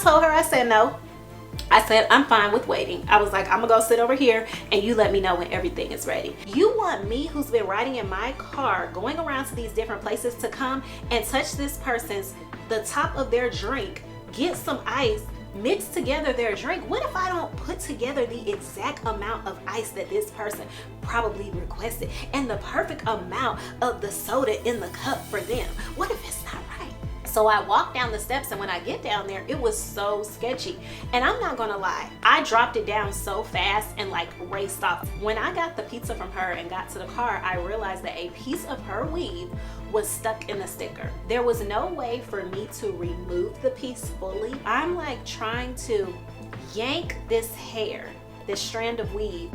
told her, I said no. I said, I'm fine with waiting. I was like, I'm gonna go sit over here and you let me know when everything is ready. You want me, who's been riding in my car, going around to these different places, to come and touch this person's, the top of their drink, get some ice, mix together their drink? What if I don't put together the exact amount of ice that this person probably requested and the perfect amount of the soda in the cup for them? What if it's not right? So I walked down the steps, and when I get down there, it was so sketchy. And I'm not gonna lie, I dropped it down so fast and like raced off. When I got the pizza from her and got to the car, I realized that a piece of her weave was stuck in the sticker. There was no way for me to remove the piece fully. I'm like trying to yank this hair, this strand of weave.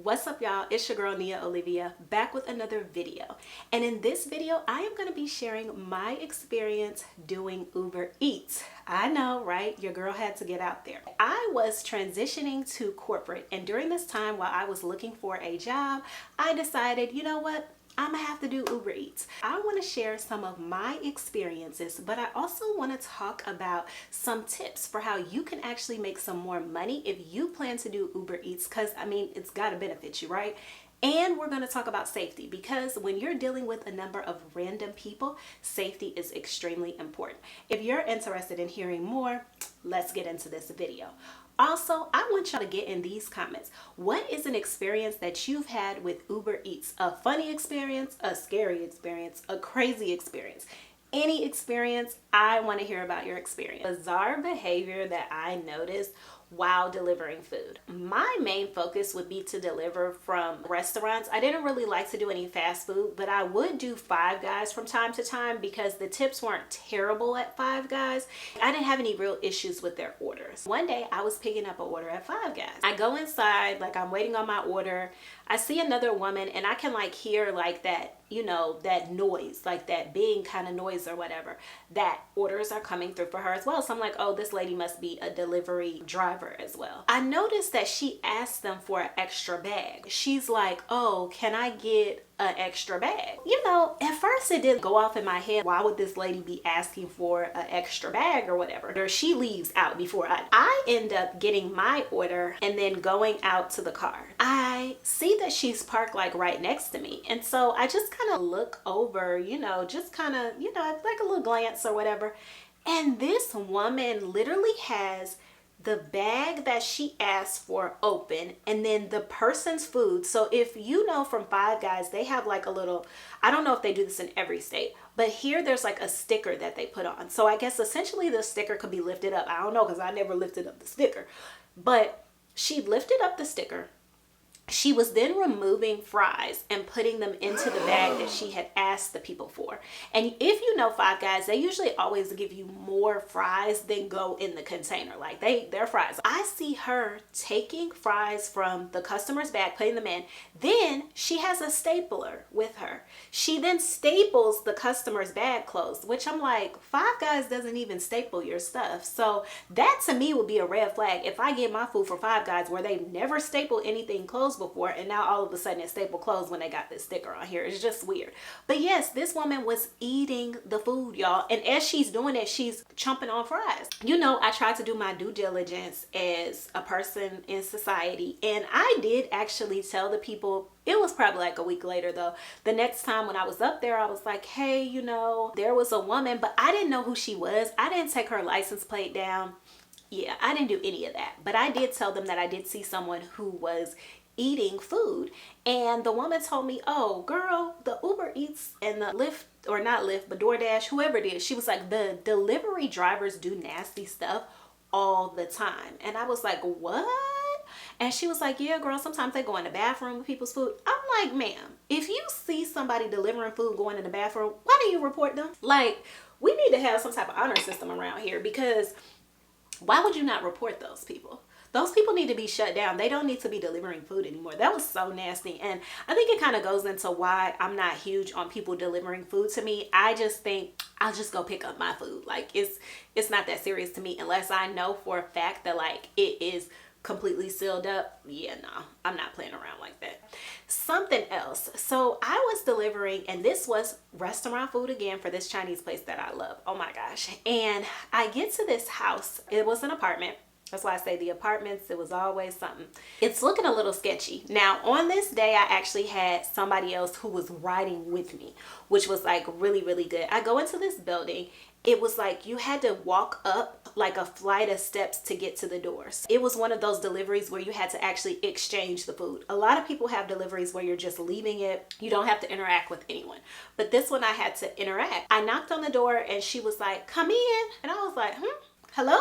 What's up, y'all? It's your girl NiaOlivia, back with another video. And in this video, I am going to be sharing my experience doing Uber Eats. I know, right? Your girl had to get out there. I was transitioning to corporate, and during this time while I was looking for a job, I decided, you know what? I'm gonna have to do Uber Eats. I want to share some of my experiences, but I also want to talk about some tips for how you can actually make some more money if you plan to do Uber Eats, because I mean, it's got to benefit you, right? And we're going to talk about safety, because when you're dealing with a number of random people, safety is extremely important. If you're interested in hearing more, let's get into this video. Also, I want y'all to get in these comments. What is an experience that you've had with Uber Eats? A funny experience, a scary experience, a crazy experience? Any experience, I want to hear about your experience. Bizarre behavior that I noticed while delivering food. My main focus would be to deliver from restaurants. I didn't really like to do any fast food, but I would do Five Guys from time to time because the tips weren't terrible at Five Guys. I didn't have any real issues with their orders. One day I was picking up an order at Five Guys. I go inside, like I'm waiting on my order. I see another woman and I can like hear like that, you know, that noise, like that bing kind of noise or whatever, that orders are coming through for her as well. So I'm like, oh, this lady must be a delivery driver as well. I noticed that she asked them for an extra bag. She's like, oh, can I get an extra bag? You know, at first it didn't go off in my head, why would this lady be asking for an extra bag or whatever? Or she leaves out before I end up getting my order and then going out to the car. I see that she's parked like right next to me. And so I just kind of look over, you know, just kind of, you know, like a little glance or whatever. And this woman literally has the bag that she asked for open, and then the person's food. So if you know from Five Guys, they have like a little, I don't know if they do this in every state, but here there's like a sticker that they put on. So I guess essentially the sticker could be lifted up. I don't know, because I never lifted up the sticker, but she lifted up the sticker. She was then removing fries and putting them into the bag that she had asked the people for. And if you know Five Guys, they usually always give you more fries than go in the container. Like their fries. I see her taking fries from the customer's bag, putting them in. Then she has a stapler with her. She then staples the customer's bag closed, which I'm like, Five Guys doesn't even staple your stuff. So that to me would be a red flag. If I get my food from Five Guys where they never staple anything closed before, and now all of a sudden it's staple closed when they got this sticker on here. It's just weird. But yes, this woman was eating the food, y'all, and as she's doing it, she's chomping on fries. You know, I tried to do my due diligence as a person in society, and I did actually tell the people. It was probably like a week later though. The next time when I was up there, I was like, hey, you know, there was a woman, but I didn't know who she was. I didn't take her license plate down. Yeah, I didn't do any of that, but I did tell them that I did see someone who was eating food, and the woman told me, oh girl, the Uber Eats and the Lyft, or not Lyft, but DoorDash, whoever it is, she was like, the delivery drivers do nasty stuff all the time. And I was like, what? And she was like, yeah girl, sometimes they go in the bathroom with people's food. I'm like, ma'am, if you see somebody delivering food going in the bathroom, why don't you report them? Like, we need to have some type of honor system around here, because why would you not report those people? Those people need to be shut down. They don't need to be delivering food anymore. That was so nasty. And I think it kind of goes into why I'm not huge on people delivering food to me. I just think I'll just go pick up my food. Like it's not that serious to me unless I know for a fact that like it is completely sealed up, yeah, no, I'm not playing around like that. Something else. So I was delivering, and this was restaurant food again for this Chinese place that I love. Oh my gosh. And I get to this house. It was an apartment. That's why I say the apartments, it was always something. It's looking a little sketchy. Now, on this day, I actually had somebody else who was riding with me, which was like really, really good. I go into this building. It was like you had to walk up like a flight of steps to get to the doors. It was one of those deliveries where you had to actually exchange the food. A lot of people have deliveries where you're just leaving it. You don't have to interact with anyone. But this one I had to interact. I knocked on the door and she was like, "Come in." And I was like, hello?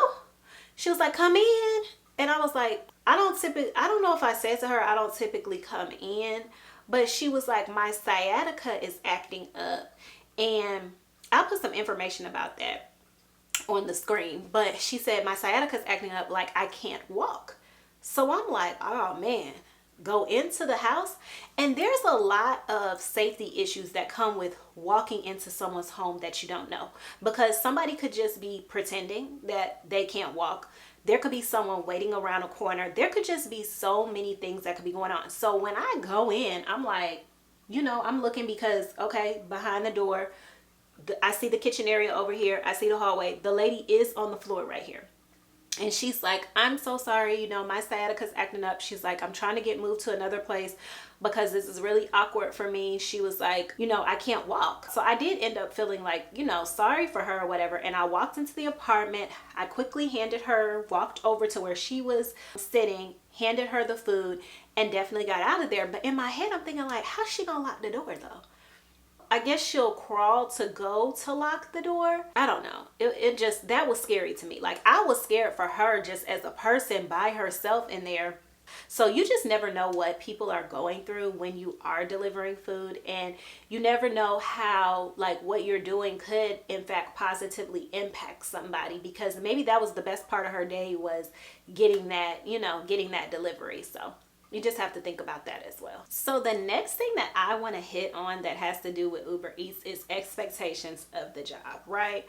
She was like, "Come in." And I was like, I don't know if I said to her, I don't typically come in. But she was like, "My sciatica is acting up." And I'll put some information about that on the screen. But she said, "My sciatica is acting up, like I can't walk." So I'm like, oh man, go into the house. And there's a lot of safety issues that come with walking into someone's home that you don't know, because somebody could just be pretending that they can't walk. There could be someone waiting around a corner. There could just be so many things that could be going on. So when I go in, I'm like, I'm looking because, okay, behind the door, I see the kitchen area over here. I see the hallway. The lady is on the floor right here. And she's like, "I'm so sorry, my sciatica's acting up." She's like, "I'm trying to get moved to another place because this is really awkward for me." She was like, "I can't walk." So I did end up feeling like, sorry for her or whatever. And I walked into the apartment. I quickly walked over to where she was sitting, handed her the food, and definitely got out of there. But in my head, I'm thinking like, how's she gonna lock the door though? I guess she'll crawl to go to lock the door. I don't know. That was scary to me. Like, I was scared for her just as a person by herself in there. So you just never know what people are going through when you are delivering food, and you never know how, like, what you're doing could in fact positively impact somebody, because maybe that was the best part of her day, was getting that delivery. So you just have to think about that as well. So the next thing that I want to hit on that has to do with Uber Eats is expectations of the job, right?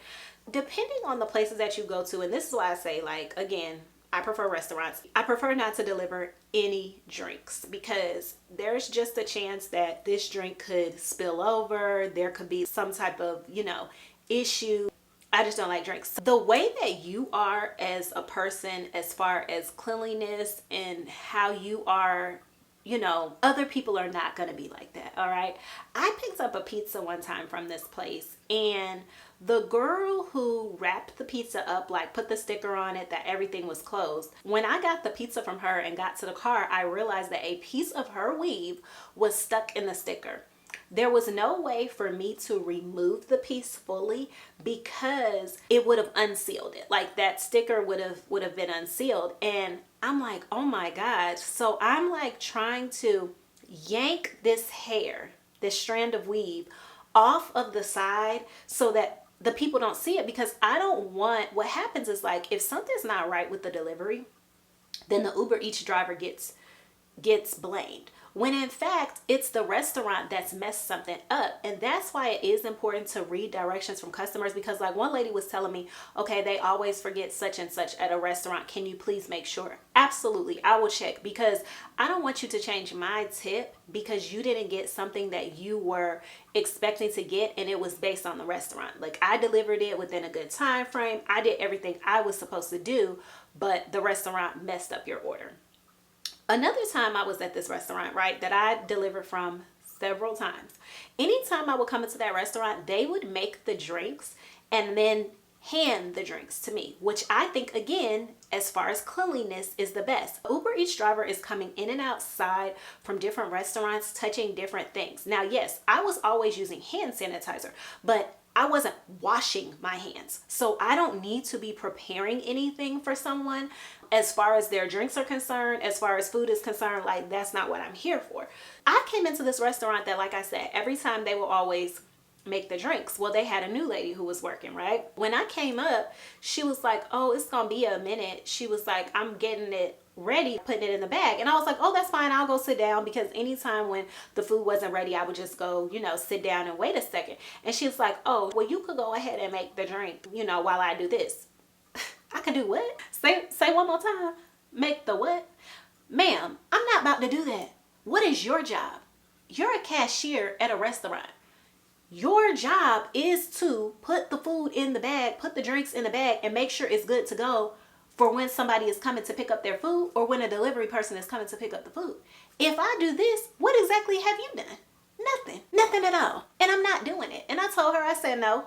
Depending on the places that you go to, and this is why I say, like, again, I prefer restaurants. I prefer not to deliver any drinks, because there's just a chance that this drink could spill over. There could be some type of, issue. I just don't like drinks. The way that you are as a person, as far as cleanliness and how you are, other people are not going to be like that. All right. I picked up a pizza one time from this place, and the girl who wrapped the pizza up, like put the sticker on it that everything was closed. When I got the pizza from her and got to the car, I realized that a piece of her weave was stuck in the sticker. There was no way for me to remove the piece fully, because it would have unsealed it. Like, that sticker would have been unsealed. And I'm like, oh my God. So I'm like trying to yank this strand of weave off of the side so that the people don't see it, because I don't want, what happens is, like, if something's not right with the delivery, then the Uber Eats driver gets blamed, when in fact it's the restaurant that's messed something up. And that's why it is important to read directions from customers, because, like, one lady was telling me, okay, they always forget such and such at a restaurant, can you please make sure? Absolutely, I will check, because I don't want you to change my tip because you didn't get something that you were expecting to get, and it was based on the restaurant. Like, I delivered it within a good time frame, I did everything I was supposed to do, but the restaurant messed up your order. Another time I was at this restaurant, right, that I delivered from several times. Anytime I would come into that restaurant, they would make the drinks and then hand the drinks to me, which I think, again, as far as cleanliness, is the best. Uber Eats driver is coming in and outside from different restaurants, touching different things. Now, yes, I was always using hand sanitizer, but I wasn't washing my hands. So I don't need to be preparing anything for someone as far as their drinks are concerned, as far as food is concerned. Like, that's not what I'm here for. I came into this restaurant that, like I said, every time they will always make the drinks. Well, they had a new lady who was working, right? When I came up, she was like, "Oh, it's gonna be a minute." She was like, "I'm getting it ready, putting it in the bag." And I was like, "Oh, that's fine, I'll go sit down," because anytime when the food wasn't ready, I would just go, sit down and wait a second. And she was like, "Oh, well, you could go ahead and make the drink, while I do this." I could do what? Say one more time. Make the what? Ma'am, I'm not about to do that. What is your job? You're a cashier at a restaurant. Your job is to put the food in the bag, put the drinks in the bag, and make sure it's good to go for when somebody is coming to pick up their food or when a delivery person is coming to pick up the food. If I do this, what exactly have you done? Nothing. Nothing at all. And I'm not doing it. And I told her, I said, no.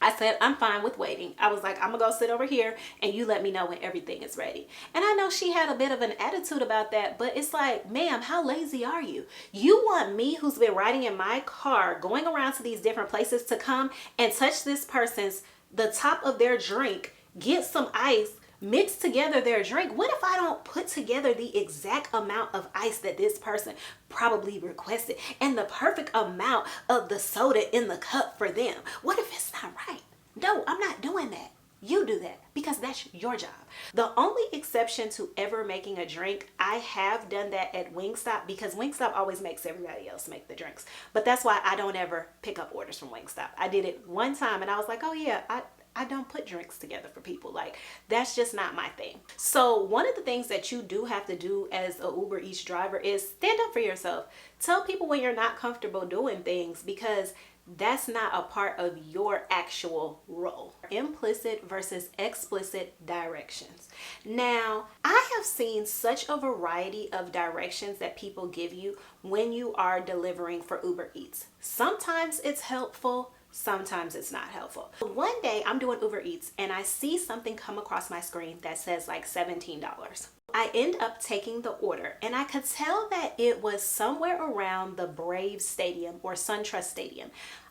I said, I'm fine with waiting. I was like, I'm gonna go sit over here and you let me know when everything is ready. And I know she had a bit of an attitude about that, but it's like, ma'am, how lazy are you? You want me, who's been riding in my car, going around to these different places, to come and touch this person's, the top of their drink, get some ice, mix together their drink. What if I don't put together the exact amount of ice that this person probably requested and the perfect amount of the soda in the cup for them? What if it's not right? No, I'm not doing that. You do that because that's your job. The only exception to ever making a drink, I have done that at Wingstop because Wingstop always makes everybody else make the drinks. But that's why I don't ever pick up orders from Wingstop. I did it one time and I was like, oh yeah, I don't put drinks together for people. Like, that's just not my thing. So one of the things that you do have to do as a Uber Eats driver is stand up for yourself. Tell people when you're not comfortable doing things, because that's not a part of your actual role. Implicit versus explicit directions. Now, I have seen such a variety of directions that people give you when you are delivering for Uber Eats. Sometimes it's helpful, sometimes it's not helpful. One day I'm doing Uber Eats and I see something come across my screen that says like $17. I end up taking the order and I could tell that it was somewhere around the Braves Stadium or SunTrust Stadium.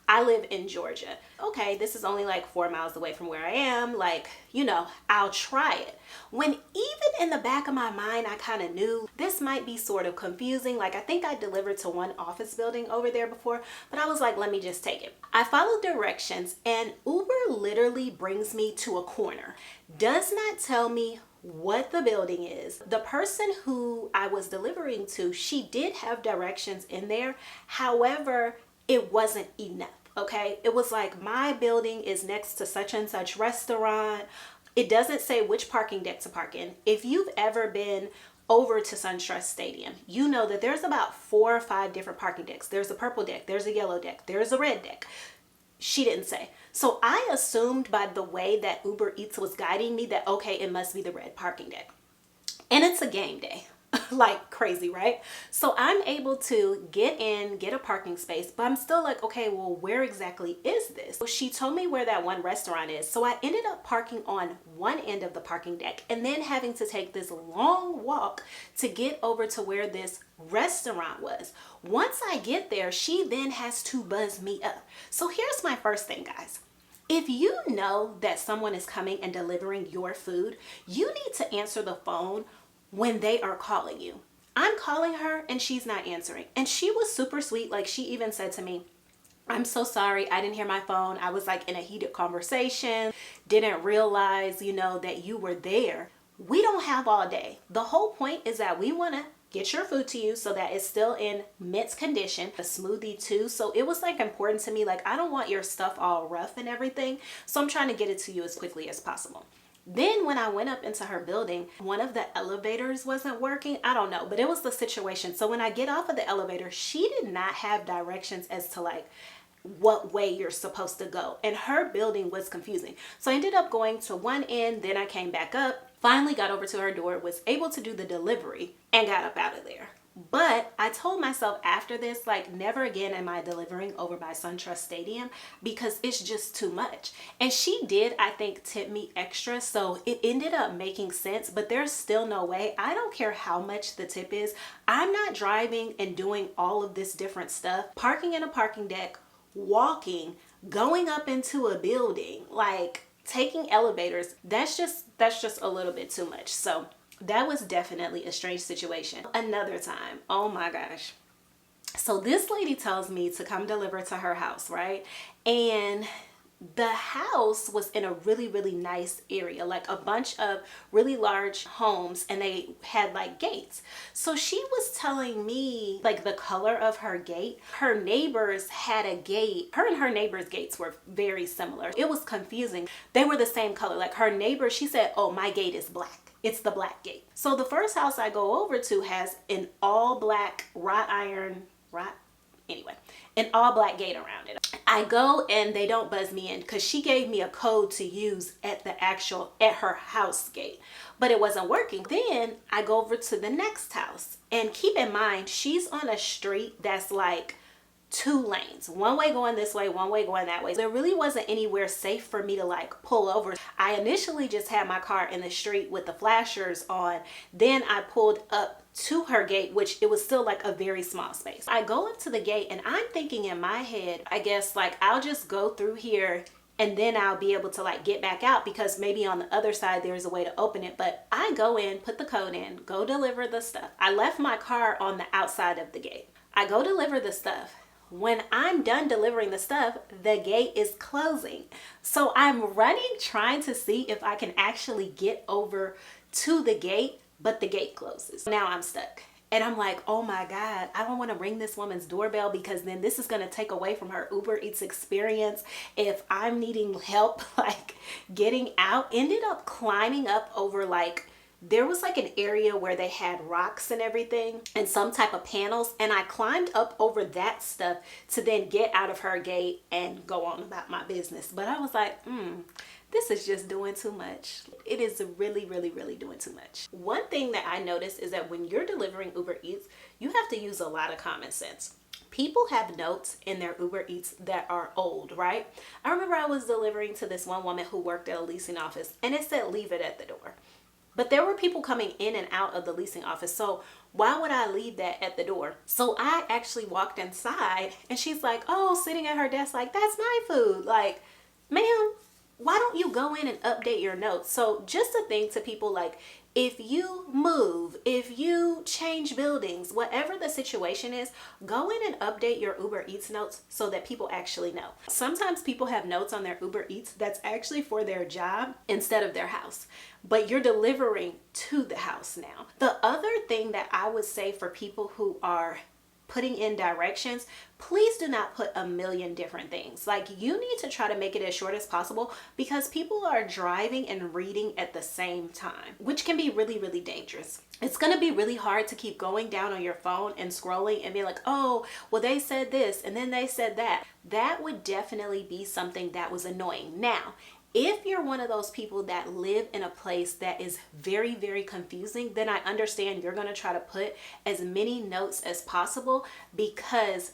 I live in Georgia. Okay, this is only like 4 miles away from where I am. Like, you know, I'll try it. When even in the back of my mind, I kind of knew this might be sort of confusing. Like, I think I delivered to one office building over there before, but I was like, let me just take it. I followed directions and Uber literally brings me to a corner. Does not tell me what the building is. The person who I was delivering to, she did have directions in there. However, it wasn't enough. Okay, it was like, my building is next to such and such restaurant. It doesn't say which parking deck to park in. If you've ever been over to SunTrust Stadium, you know that there's about 4 or 5 different parking decks. There's a purple deck, there's a yellow deck, there's a red deck. She didn't say. So I assumed by the way that Uber Eats was guiding me that, okay, it must be the red parking deck. And it's a game day. Like crazy, right? So I'm able to get in, get a parking space, but I'm still like, okay, well, where exactly is this? So she told me where that one restaurant is. So I ended up parking on one end of the parking deck and then having to take this long walk to get over to where this restaurant was. Once I get there, she then has to buzz me up. So here's my first thing, guys. If you know that someone is coming and delivering your food, you need to answer the phone when they are calling you. I'm calling her and she's not answering. And she was super sweet. Like, she even said to me, I'm so sorry, I didn't hear my phone. I was like in a heated conversation, didn't realize, you know, that you were there. We don't have all day. The whole point is that we want to get your food to you so that it's still in mint condition. A smoothie too. So it was like important to me. Like, I don't want your stuff all rough and everything. So I'm trying to get it to you as quickly as possible. Then when I went up into her building, one of the elevators wasn't working. I don't know, but it was the situation. So when I get off of the elevator, she did not have directions as to like what way you're supposed to go. And her building was confusing. So I ended up going to one end, then I came back up, finally got over to her door, was able to do the delivery and got up out of there. But I told myself after this, like, never again am I delivering over by SunTrust Stadium because it's just too much. And she did, I think, tip me extra. So it ended up making sense, but there's still no way. I don't care how much the tip is. I'm not driving and doing all of this different stuff. Parking in a parking deck, walking, going up into a building, like taking elevators. That's just a little bit too much. So that was definitely a strange situation. Another time, oh my gosh. So this lady tells me to come deliver to her house, right? And the house was in a really, really nice area, like a bunch of really large homes, and they had like gates. So she was telling me like the color of her gate. Her neighbors had a gate. Her and her neighbors' gates were very similar. It was confusing. They were the same color. Like her neighbor, she said, oh, my gate is black. It's the black gate. So the first house I go over to has an all black an all black gate around it. I go and they don't buzz me in because she gave me a code to use at her house gate, but it wasn't working. Then I go over to the next house, and keep in mind, she's on a street that's like 2 lanes, one way going this way, one way going that way. There really wasn't anywhere safe for me to like pull over. I initially just had my car in the street with the flashers on. Then I pulled up to her gate, which it was still like a very small space. I go up to the gate and I'm thinking in my head, I guess like I'll just go through here and then I'll be able to like get back out because maybe on the other side there's a way to open it. But I go in, put the code in, go deliver the stuff. I left my car on the outside of the gate. I go deliver the stuff. When I'm done delivering the stuff, the gate is closing. So I'm running, trying to see if I can actually get over to the gate, but the gate closes. Now I'm stuck. And I'm like, oh my God, I don't want to ring this woman's doorbell because then this is going to take away from her Uber Eats experience. If I'm needing help, like getting out, ended up climbing up over like, there was like an area where they had rocks and everything and some type of panels. And I climbed up over that stuff to then get out of her gate and go on about my business. But I was like, this is just doing too much. It is really, really, really doing too much. One thing that I noticed is that when you're delivering Uber Eats, you have to use a lot of common sense. People have notes in their Uber Eats that are old, right? I remember I was delivering to this one woman who worked at a leasing office and it said, leave it at the door. But there were people coming in and out of the leasing office. So why would I leave that at the door? So I actually walked inside and she's like, oh, sitting at her desk, like, that's my food. Like, ma'am, why don't you go in and update your notes? So just a thing to people, like, if you move, if you change buildings, whatever the situation is, go in and update your Uber Eats notes so that people actually know. Sometimes people have notes on their Uber Eats that's actually for their job instead of their house, but you're delivering to the house now. The other thing that I would say for people who are putting in directions, please do not put a million different things. Like, you need to try to make it as short as possible because people are driving and reading at the same time, which can be really, really dangerous. It's going to be really hard to keep going down on your phone and scrolling and be like, oh, well, they said this and then they said that. That would definitely be something that was annoying. Now, if you're one of those people that live in a place that is very, very confusing, then I understand you're going to try to put as many notes as possible because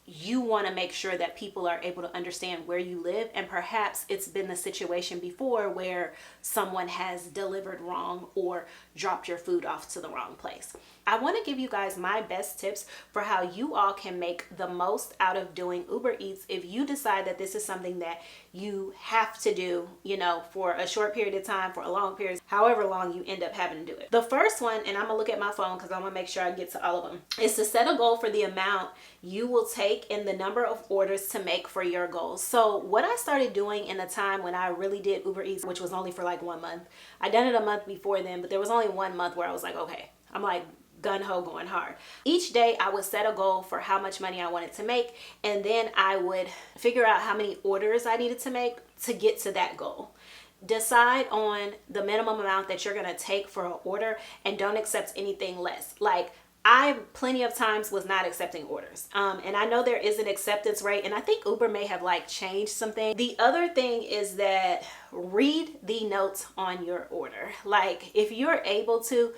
you want to make sure that people are able to understand where you live. And perhaps it's been the situation before where someone has delivered wrong or dropped your food off to the wrong place. I want to give you guys my best tips for how you all can make the most out of doing Uber Eats if you decide that this is something that you have to do, you know, for a short period of time, for a long period, however long you end up having to do it. The first one, and I'm gonna look at my phone because I want to make sure I get to all of them, is to set a goal for the amount you will take and the number of orders to make for your goals. So what I started doing in the time when I really did Uber Eats, which was only for like 1 month, I done it a month before then, but there was only 1 month where I was like, okay, I'm like gun-ho going hard. Each day I would set a goal for how much money I wanted to make, and then I would figure out how many orders I needed to make to get to that goal. Decide on the minimum amount that you're going to take for an order and don't accept anything less. Like, I plenty of times was not accepting orders. And I know there is an acceptance rate, and I think Uber may have like changed something. The other thing is that read the notes on your order. Like, if you're able to,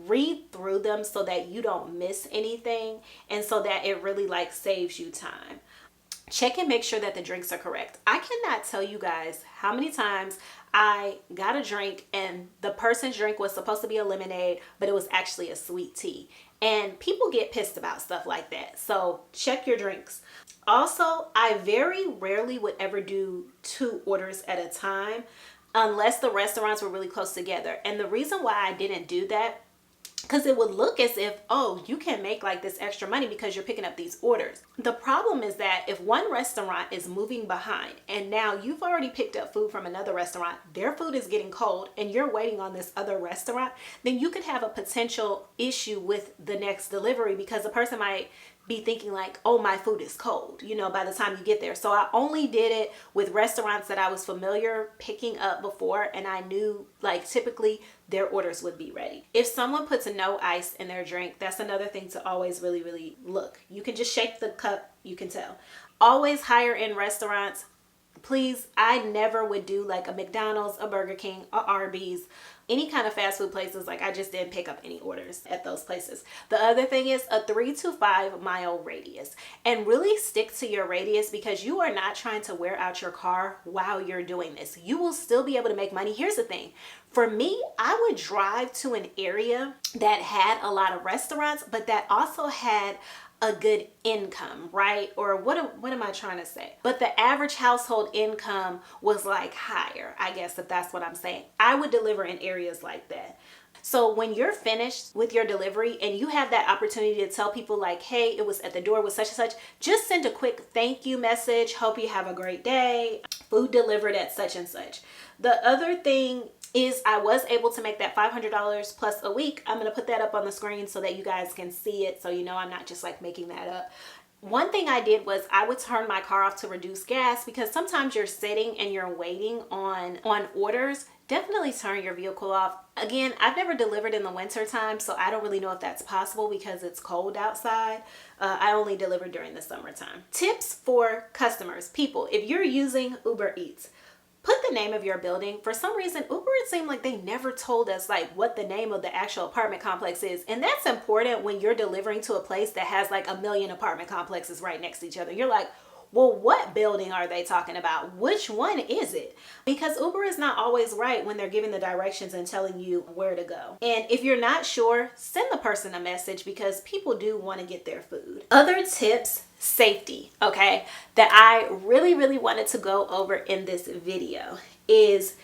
read through them so that you don't miss anything and so that it really like saves you time. Check and make sure that the drinks are correct. I cannot tell you guys how many times I got a drink and the person's drink was supposed to be a lemonade, but it was actually a sweet tea. And people get pissed about stuff like that. So check your drinks. Also, I very rarely would ever do 2 orders at a time unless the restaurants were really close together. And the reason why I didn't do that, because it would look as if, oh, you can make like this extra money because you're picking up these orders. The problem is that if one restaurant is moving behind and now you've already picked up food from another restaurant, their food is getting cold and you're waiting on this other restaurant, then you could have a potential issue with the next delivery because the person might be thinking like, oh, my food is cold, you know, by the time you get there. So I only did it with restaurants that I was familiar picking up before, and I knew like typically their orders would be ready. If someone puts a no ice in their drink, that's another thing to always really, really look. You can just shake the cup, you can tell. Always higher end restaurants, please, I never would do like a McDonald's, a Burger King, a Arby's, any kind of fast food places. Like I just didn't pick up any orders at those places. The other thing is a 3 to 5 mile radius, and really stick to your radius, because you are not trying to wear out your car while you're doing this. You will still be able to make money. Here's the thing. For me, I would drive to an area that had a lot of restaurants, but that also had a good income, right? Or what am I trying to say? But the average household income was like higher, I guess, if that's what I'm saying. I would deliver in areas like that. So when you're finished with your delivery and you have that opportunity to tell people like, hey, it was at the door with such and such, just send a quick thank you message. Hope you have a great day. Food delivered at such and such. The other thing is I was able to make that $500 plus a week. I'm going to put that up on the screen so that you guys can see it, so you know I'm not just like making that up. One thing I did was I would turn my car off to reduce gas, because sometimes you're sitting and you're waiting on orders. Definitely turn your vehicle off. Again, I've never delivered in the winter time, so I don't really know if that's possible because it's cold outside. I only deliver during the summertime. Tips for customers, people, if you're using Uber Eats, put the name of your building. For some reason, Uber, it seemed like they never told us like what the name of the actual apartment complex is. And that's important when you're delivering to a place that has like a million apartment complexes right next to each other. You're like, well, what building are they talking about? Which one is it? Because Uber is not always right when they're giving the directions and telling you where to go. And if you're not sure, send the person a message, because people do want to get their food. Other tips, safety, okay, that I really, really wanted to go over in this video is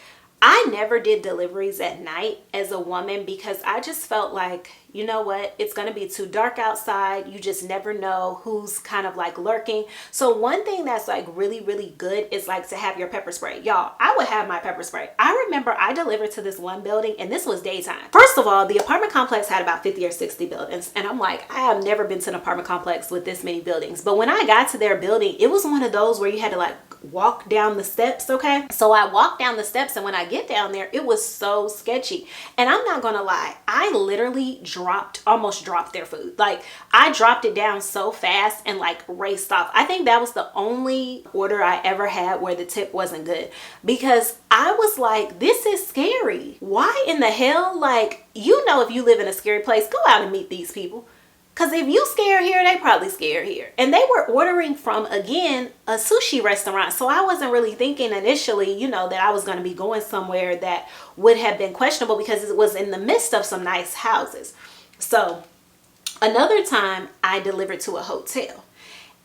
I never did deliveries at night as a woman, because I just felt like, you know what, it's going to be too dark outside. You just never know who's kind of like lurking. So one thing that's like really, really good is like to have your pepper spray. Y'all, I would have my pepper spray. I remember I delivered to this one building, and this was daytime. First of all, the apartment complex had about 50 or 60 buildings. And I'm like, I have never been to an apartment complex with this many buildings. But when I got to their building, it was one of those where you had to like walk down the steps, okay? So I walked down the steps, and when I get down there, it was so sketchy. And I'm not gonna lie, I literally almost dropped their food. Like I dropped it down so fast and like raced off. I think that was the only order I ever had where the tip wasn't good, because I was like, this is scary. Why in the hell? Like, you know, if you live in a scary place, go out and meet these people. Because if you scared here, they probably scared here. And they were ordering from, again, a sushi restaurant. So I wasn't really thinking initially, you know, that I was going to be going somewhere that would have been questionable, because it was in the midst of some nice houses. So another time I delivered to a hotel,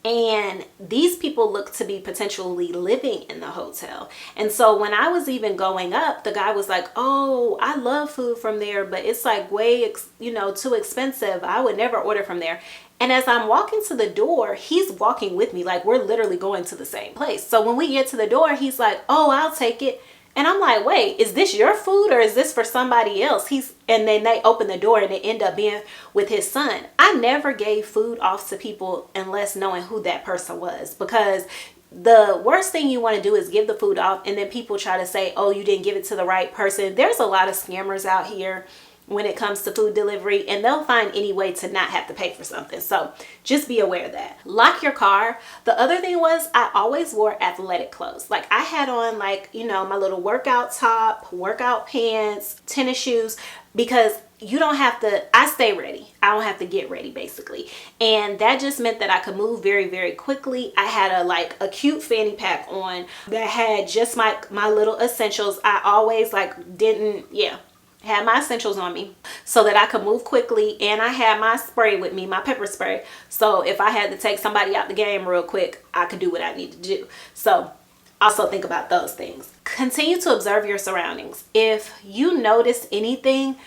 and these people looked to be potentially living in the hotel. And so when I was even going up, the guy was like, oh, I love food from there, but it's like way, too expensive. I would never order from there. And as I'm walking to the door, he's walking with me. Like we're literally going to the same place. So when we get to the door, he's like, oh, I'll take it. And I'm like, wait, is this your food or is this for somebody else? And then they open the door and it end up being with his son. I never gave food off to people unless knowing who that person was, because the worst thing you want to do is give the food off and then people try to say, oh, you didn't give it to the right person. There's a lot of scammers out here when it comes to food delivery, and they'll find any way to not have to pay for something. So just be aware of that. Lock your car. The other thing was I always wore athletic clothes. Like I had on like, my little workout top, workout pants, tennis shoes, because you don't have to, I stay ready. I don't have to get ready basically. And that just meant that I could move very, very quickly. I had a cute fanny pack on that had just my little essentials. I always had my essentials on me so that I could move quickly, and I had my spray with me, my pepper spray. So if I had to take somebody out the game real quick, I could do what I need to do. So also think about those things. Continue to observe your surroundings. If you notice anything,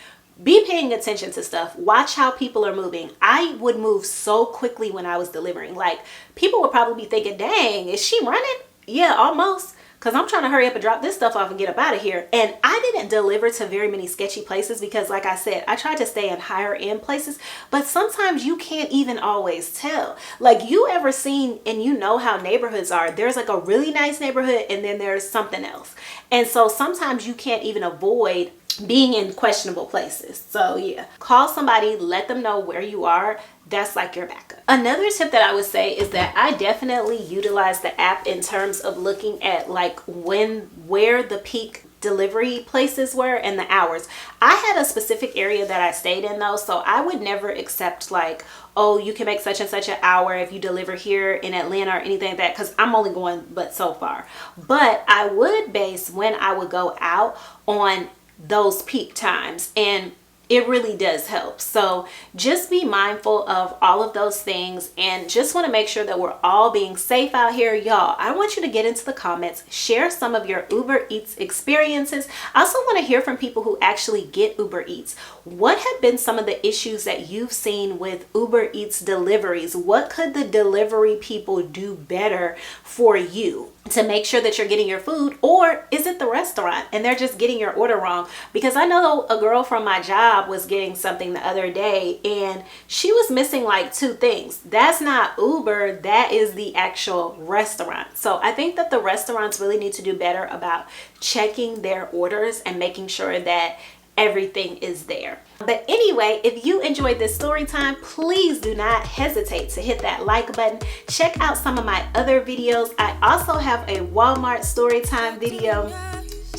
be paying attention to stuff. Watch how people are moving. I would move so quickly when I was delivering. Like people would probably be thinking, dang, is she running? Yeah, almost. because I'm trying to hurry up and drop this stuff off and get up out of here. And I didn't deliver to very many sketchy places because, like I said, I tried to stay in higher end places, but sometimes you can't even always tell. Like, you ever seen, and you know how neighborhoods are, there's like a really nice neighborhood and then there's something else. And so sometimes you can't even avoid being in questionable places. So yeah, call somebody, let them know where you are. That's like your backup. Another tip that I would say is that I definitely utilize the app in terms of looking at like where the peak delivery places were and the hours. I had a specific area that I stayed in though, so I would never accept like, oh, you can make such and such an hour if you deliver here in Atlanta or anything like that, because I'm only going but so far. But I would base when I would go out on those peak times, and it really does help. So just be mindful of all of those things, and just want to make sure that we're all being safe out here. Y'all, I want you to get into the comments, share some of your Uber Eats experiences. I also want to hear from people who actually get Uber Eats. What have been some of the issues that you've seen with Uber Eats deliveries? What could the delivery people do better for you to make sure that you're getting your food? Or is it the restaurant and they're just getting your order wrong? Because I know a girl from my job was getting something the other day and she was missing like 2 things. That's not Uber, that is the actual restaurant. So I think that the restaurants really need to do better about checking their orders and making sure that everything is there. But anyway, if you enjoyed this story time, please do not hesitate to hit that like button. Check out some of my other videos. I also have a Walmart story time video.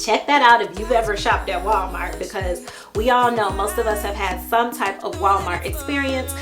Check that out if you've ever shopped at Walmart, because we all know most of us have had some type of Walmart experience.